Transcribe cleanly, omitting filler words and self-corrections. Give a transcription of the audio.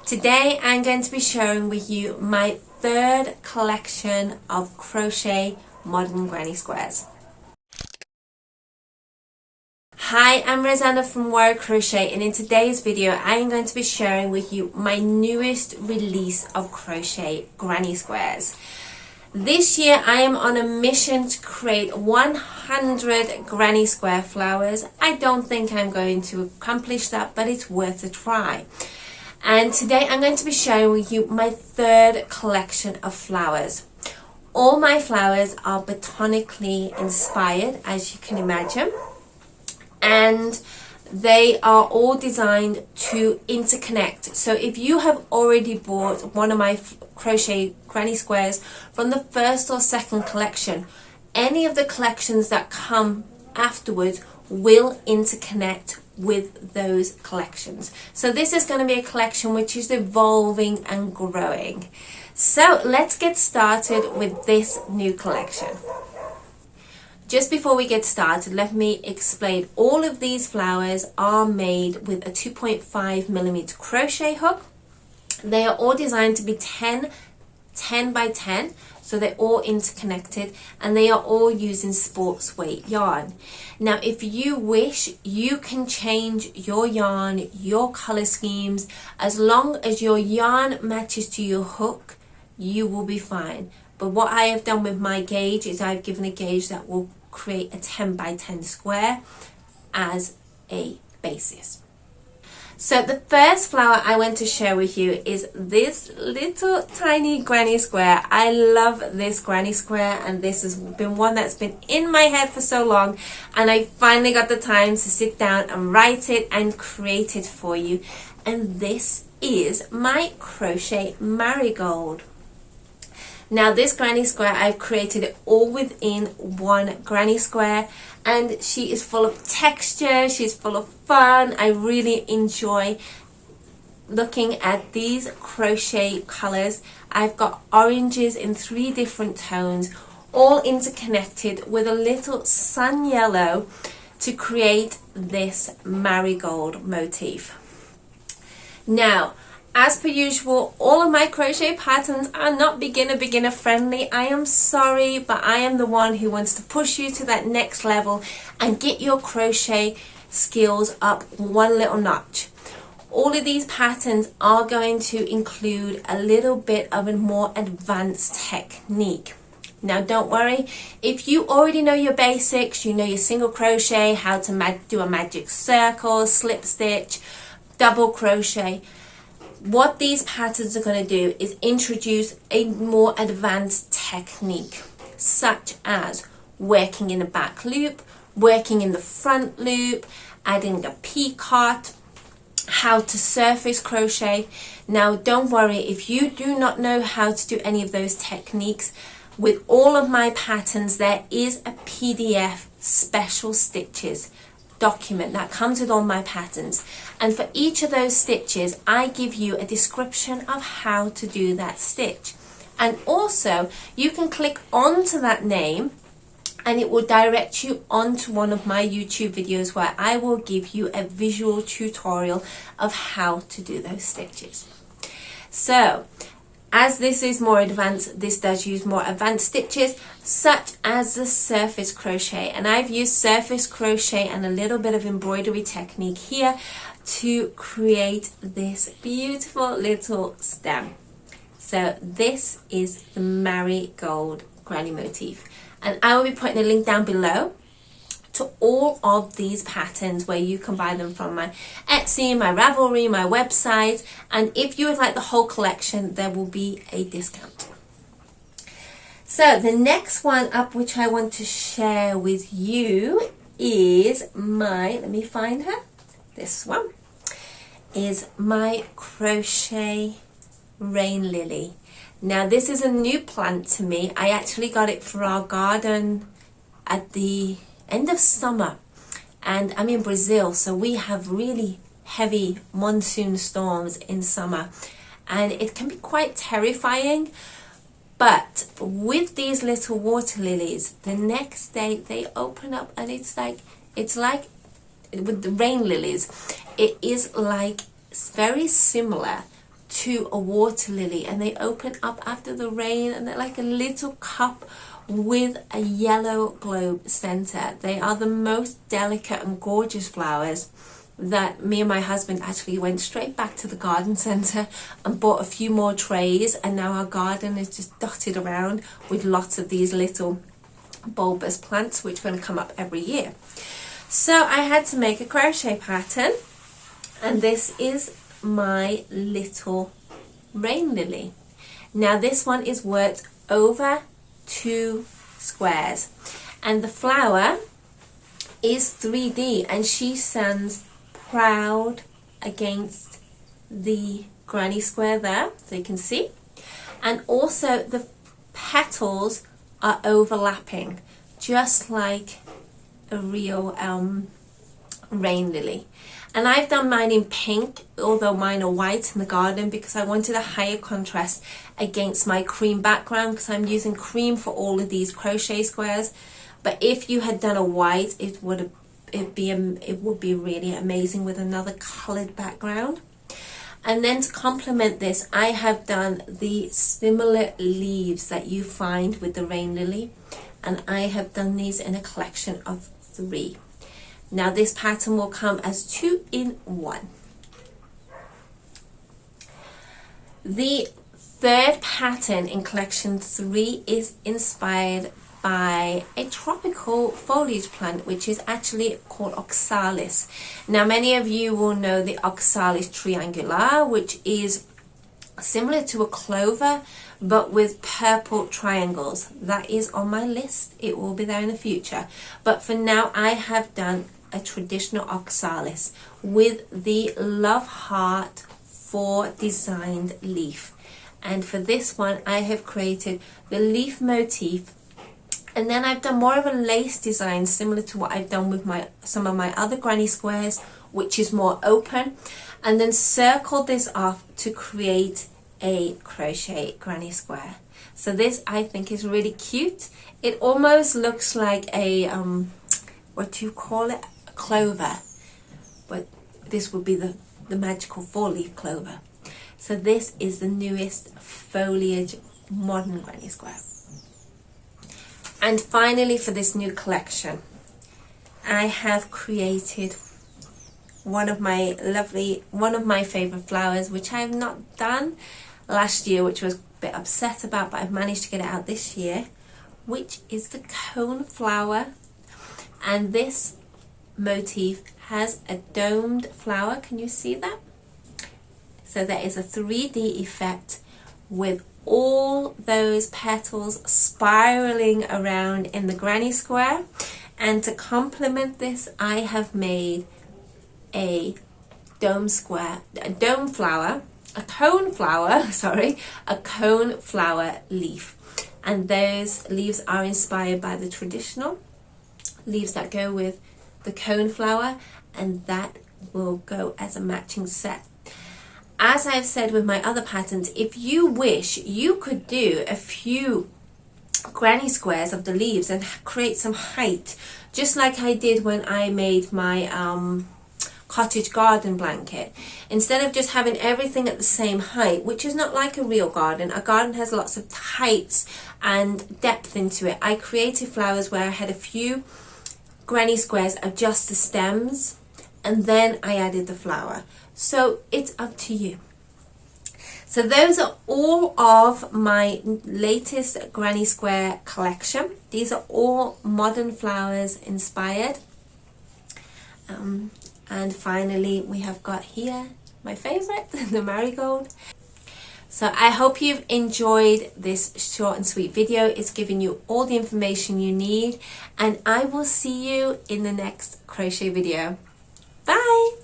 Today I'm going to be sharing with you my third collection of crochet modern granny squares. Hi, I'm Rosanna from Moara Crochet, and in today's video I am going to be sharing with you my newest release of crochet granny squares. This year I am on a mission to create 100 granny square flowers. I don't think I'm going to accomplish that, but it's worth a try. And today I'm going to be sharing with you my third collection of flowers. All my flowers are botanically inspired, as you can imagine, and they are all designed to interconnect. So if you have already bought one of my crochet granny squares from the first or second collection, any of the collections that come afterwards will interconnect with those collections. So this is going to be a collection which is evolving and growing. So let's get started with this new collection. Just before we get started, let me explain. All of these flowers are made with a 2.5mm crochet hook. They are all designed to be 10 by 10, so they're all interconnected, and they are all using sports weight yarn. Now if you wish, you can change your yarn, your color schemes. As long as your yarn matches to your hook, you will be fine. But what I have done with my gauge is I've given a gauge that will create a 10 by 10 square as a basis. So the first flower I want to share with you is this little tiny granny square. I love this granny square, and this has been one that's been in my head for so long, and I finally got the time to sit down and write it and create it for you. And this is my crochet Marigold. Now this granny square, I've created it all within one granny square, and she is full of texture, she's full of fun. I really enjoy looking at these crochet colors. I've got oranges in 3 different tones, all interconnected with a little sun yellow to create this marigold motif. Now, as per usual, all of my crochet patterns are not beginner friendly. I am sorry, but I am the one who wants to push you to that next level and get your crochet skills up one little notch. All of these patterns are going to include a little bit of a more advanced technique. Now don't worry, if you already know your basics, you know your single crochet, how to do a magic circle, slip stitch, double crochet, what these patterns are going to do is introduce a more advanced technique, such as working in a back loop, working in the front loop, adding a picot, how to surface crochet. Now don't worry, if you do not know how to do any of those techniques, with all of my patterns there is a PDF special stitches document that comes with all my patterns, and for each of those stitches I give you a description of how to do that stitch. And also you can click onto that name and it will direct you onto one of my YouTube videos where I will give you a visual tutorial of how to do those stitches. So as this is more advanced, this does use more advanced stitches, such as the surface crochet. And I've used surface crochet and a little bit of embroidery technique here to create this beautiful little stem. So this is the marigold granny motif. And I will be putting a link down below to all of these patterns where you can buy them from my Etsy, my Ravelry, my website, and if you would like the whole collection, there will be a discount. So the next one up which I want to share with you is my, let me find her, this one, is my crochet rain lily. Now this is a new plant to me. I actually got it for our garden at the end of summer, and I'm in Brazil, so we have really heavy monsoon storms in summer, and it can be quite terrifying. But with these little water lilies, the next day they open up, and it's like with the rain lilies, it is like very similar to a water lily, and they open up after the rain, and they're like a little cup with a yellow globe center. They are the most delicate and gorgeous flowers that me and my husband actually went straight back to the garden center and bought a few more trays, and now our garden is just dotted around with lots of these little bulbous plants which are going to come up every year. So I had to make a crochet pattern, and this is my little rain lily. Now this one is worked over 2 squares, and the flower is 3D, and she stands proud against the granny square there, so you can see. And also the petals are overlapping, just like a real rain lily. And I've done mine in pink, although mine are white in the garden, because I wanted a higher contrast against my cream background, because I'm using cream for all of these crochet squares. But if you had done a white, it would be really amazing with another colored background. And then to complement this, I have done the similar leaves that you find with the rain lily, and I have done these in a collection of 3. Now this pattern will come as 2 in 1. The third pattern in collection 3 is inspired by a tropical foliage plant, which is actually called Oxalis. Now many of you will know the Oxalis triangular, which is similar to a clover but with purple triangles. That is on my list. It will be there in the future, but for now I have done a traditional Oxalis with the love heart 4 designed leaf. And for this one I have created the leaf motif, and then I've done more of a lace design similar to what I've done with some of my other granny squares, which is more open, and then circled this off to create a crochet granny square. So this I think is really cute. It almost looks like a what do you call it, a clover, but this would be the magical 4-leaf clover. So this is the newest foliage modern granny square. And finally, for this new collection, I have created one of my favorite flowers, which I have not done last year, which I was a bit upset about, but I've managed to get it out this year, which is the cone flower. And this motif has a domed flower. Can you see that? So there is a 3D effect with all those petals spiraling around in the granny square. And to complement this, I have made a cone flower leaf. And those leaves are inspired by the traditional leaves that go with the cone flower, and that will go as a matching set. As I've said with my other patterns, if you wish, you could do a few granny squares of the leaves and create some height, just like I did when I made my cottage garden blanket. Instead of just having everything at the same height, which is not like a real garden, a garden has lots of heights and depth into it. I created flowers where I had a few granny squares of just the stems, and then I added the flower. So it's up to you. So those are all of my latest granny square collection. These are all modern flowers inspired. And finally we have got here my favorite, the marigold. So I hope you've enjoyed this short and sweet video. It's given you all the information you need, and I will see you in the next crochet video. Bye!